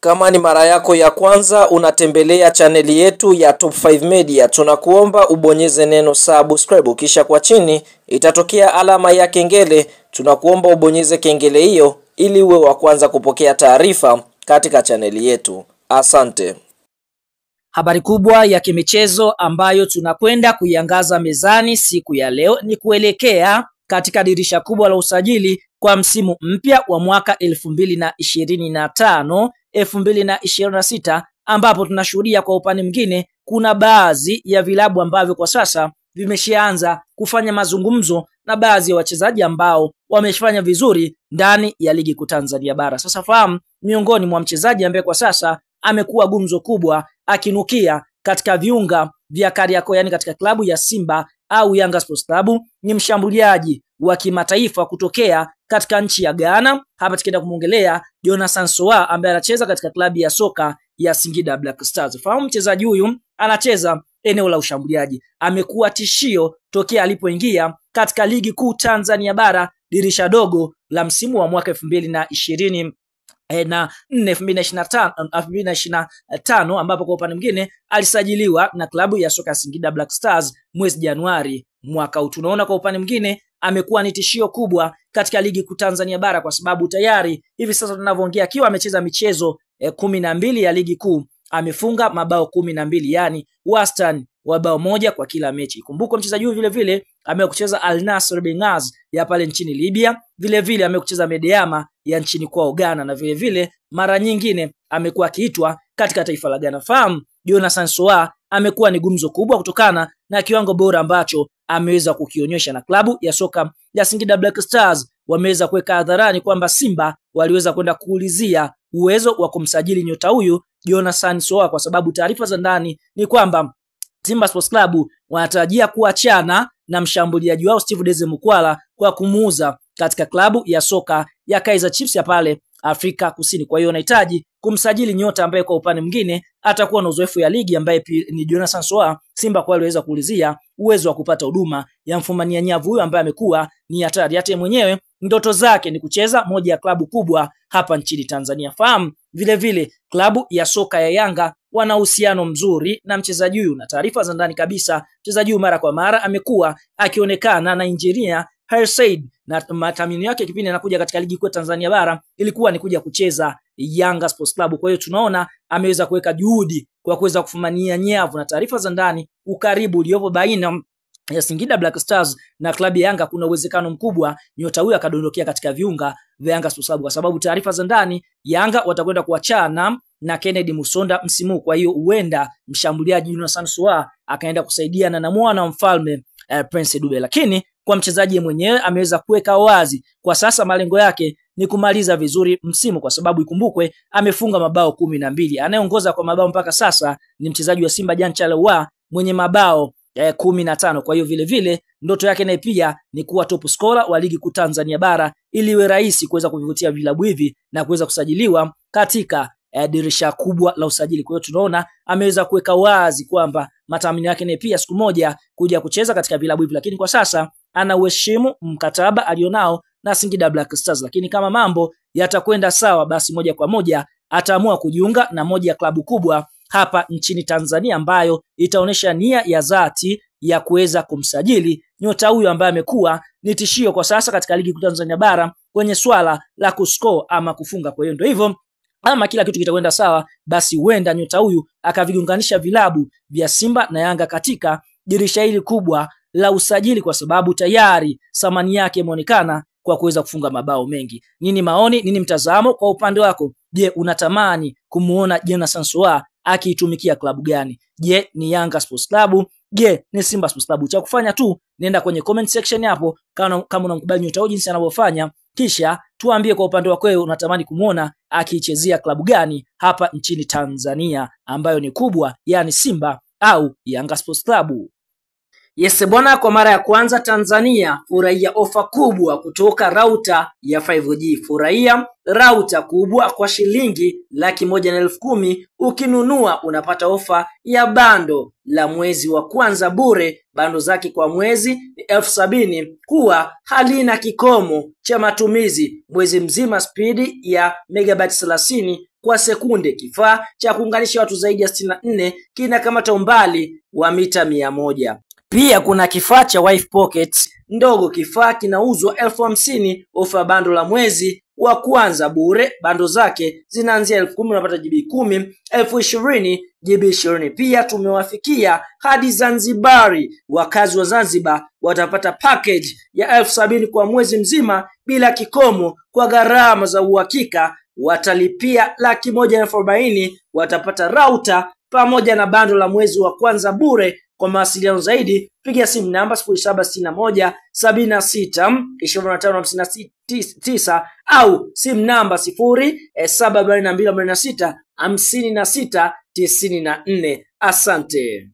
Kama ni mara yako ya kwanza unatembelea chaneli yetu ya Top 5 Media, tunakuomba ubonyeze neno subscribe, kisha kwa chini itatokea alama ya kengele. Tunakuomba ubonyeze kengele hiyo ili uwe wa kwanza kupokea taarifa katika chaneli yetu. Asante. Habari kubwa ya kimichezo ambayo tunakwenda kuiangaza mezani siku ya leo ni kuelekea katika dirisha kubwa la usajili kwa msimu mpya wa mwaka 2025-2026, ambapo tunashuhudia kwa upande mwingine kuna baadhi ya vilabu ambavyo kwa sasa vimeshaanza kufanya mazungumzo na baadhi ya wachezaji ambao wamefanya vizuri ndani ya ligi kuu Tanzania bara. Sasa fahamu miongoni mwa mchezaji ambaye kwa sasa amekuwa gumzo kubwa akinukia katika viunga vya Kariakoo, yani katika klabu ya Simba au Yanga Sports Club, ni mshambuliaji wa kimataifa kutokea katika nchi ya Ghana. Hapa tukienda kumuongelea Jonathan Soa ambaye anacheza katika klabu ya soka ya Singida Black Stars. Fahamu mchezaji huyu anacheza eneo la ushambuliaji, amekuwa tishio tokea alipoingia katika ligi kuu Tanzania bara dirisha dogo la msimu wa mwaka 2025 ambapo kwa upande mwingine alisajiliwa na klabu ya soka Singida Black Stars mwezi Januari mwaka huu. Tunaona kwa upande mwingine amekuwa ni tishio kubwa katika ligi kuu Tanzania bara kwa sababu tayari hivi sasa tunavyoongea akiwa amecheza michezo 12 ya ligi kuu, amefunga mabao 12, yani wastani wa bao moja kwa kila mechi. Kumbuka mchezaji huyu vile vile amekucheza Al Nassr Benghazi ya pale nchini Libya, vile vile amekucheza Medeama ya nchini kwao Ghana, na vile vile mara nyingine amekuwa akiitwa katika taifa la Ghana. Fahamu Jonathan Soa amekuwa ni gumzo kubwa kutokana na kiwango bora ambacho ameweza kukionyesha, na klabu ya soka ya Singida Black Stars wameweza kuweka hadharani kwamba Simba waliweza kwenda kuulizia uwezo wa kumsajili nyota huyu Jonathan Soa, kwa sababu taarifa za ndani ni kwamba Simba Sports Club wanatarajia kuachana na mshambuliaji wao Steve Deze Mukwala kwa kumuuza katika klabu ya soka ya Kaizer Chiefs ya pale Afrika Kusini. Kwa hiyo wanahitaji kumsajili nyota ambaye kwa upande mwingine atakuwa na uzoefu ya ligi ambaye ni Jonathan Soa. Simba kwa aliweza kuulizia uwezo wa kupata huduma ya mfumania nyavu huyu ambaye amekuwa ni hatari. Hata mwenyewe ndoto zake ni kucheza moja ya klabu kubwa hapa nchini Tanzania. Fahamu vile vile klabu ya soka ya Yanga wana uhusiano mzuri na mchezaji huyu, na taarifa za ndani kabisa mchezaji huyu mara kwa mara amekuwa akionekana na Engineer Hersaid, na matamanio yake kipindi anakuja katika ligi kuu Tanzania bara ilikuwa ni kuja kucheza Yanga Sports Club. Kwa hiyo tunaona ameweza kuweka juhudi kwa kuweza kufumania nyavu, na taarifa za ndani ukaribu uliopo baina ya Singida Black Stars na klabu ya Yanga, kuna uwezekano mkubwa nyota huyu akadondokea katika viunga vya Yanga Sports Club, kwa sababu taarifa za ndani Yanga watakwenda kuachana na Kennedy Musonda msimu. Kwa hiyo huenda mshambuliaji Jonathan Soa akaenda kusaidiana na mwana wa mfalme Prince Dube, lakini kwa mchezaji mwenyewe ameweza kuweka wazi kwa sasa malengo yake ni kumaliza vizuri msimu, kwa sababu ikumbukwe amefunga mabao 12. Anayeongoza kwa mabao mpaka sasa ni mchezaji wa Simba Jean Charles Ahoua mwenye mabao 15. Kwa hiyo vile vile ndoto yake naye pia ni kuwa top scorer wa ligi kuu Tanzania bara ili iwe rahisi kuweza kuvivutia vilabu hivi na kuweza kusajiliwa katika dirisha kubwa la usajili. Kwa hiyo tunaona ameweza kuweka wazi kwamba matamanio yake naye pia siku moja kuja kucheza katika vilabu hivi, lakini kwa sasa anauheshimu mkataba alionao na Singida Black Stars. Lakini kama mambo yatakwenda sawa, basi moja kwa moja ataamua kujiunga na moja ya klabu kubwa hapa nchini Tanzania ambayo itaonesha nia ya dhati ya kuweza kumsajili nyota huyu ambaye amekuwa ni tishio kwa sasa katika ligi kuu Tanzania bara kwenye swala la kuscore ama kufunga. Kwa hiyo ndio hivyo, ama kila kitu kitakwenda sawa, basi huenda nyota huyu akaviunganisha vilabu vya Simba na Yanga katika dirisha hili kubwa la usajili, kwa sababu tayari thamani yake imeonekana kwa kuweza kufunga mabao mengi. Nini maoni, nini mtazamo kwa upande wako? Je, unatamani kumuona Jonathan Soa akiitumikia klabu gani? Je, ni Yanga Sports Club? Je, ni Simba Sports Club? Cha kufanya tu nenda kwenye comment section hapo kama unamkubali nyota huyu jinsi anavyofanya, kisha tuambie kwa upande wako wewe unatamani kumuona akiichezea klabu gani hapa nchini Tanzania ambayo ni kubwa, yani Simba au Yanga Sports Club. Yes bwana, kwa mara ya kwanza Tanzania furahia ofa kubwa kutoka Rauta ya 5G. Furahia Rauta kubwa kwa shilingi 110,000. Ukinunua unapata ofa ya bando la mwezi wa kwanza bure. Bando zake kwa mwezi ni 70,000, kuwa halina kikomo cha matumizi mwezi mzima, spidi ya megabytes 30 kwa sekunde. Kifaa cha kuunganisha watu zaidi ya 64 kinakamata umbali wa mita 100. Pia kuna kifaa cha Wife Pocket ndogo. Kifaa kinauzwa 50,000 ofa bando la mwezi wa kwanza bure. Bando zake zinaanzia 10,000, unapata GB 10, 20,000 GB 20. Pia tumewafikia hadi Zanzibari. Wakazi wa Zanzibar watapata package ya 70,000 kwa mwezi mzima bila kikomo. Kwa gharama za uhakika watalipia 140,000, watapata router pamoja na bando la mwezi wa kwanza bure. Kwa mawasiliano zaidi piga simu namba 0761 76 2559 au simu namba 0742 46 56 94. Asante.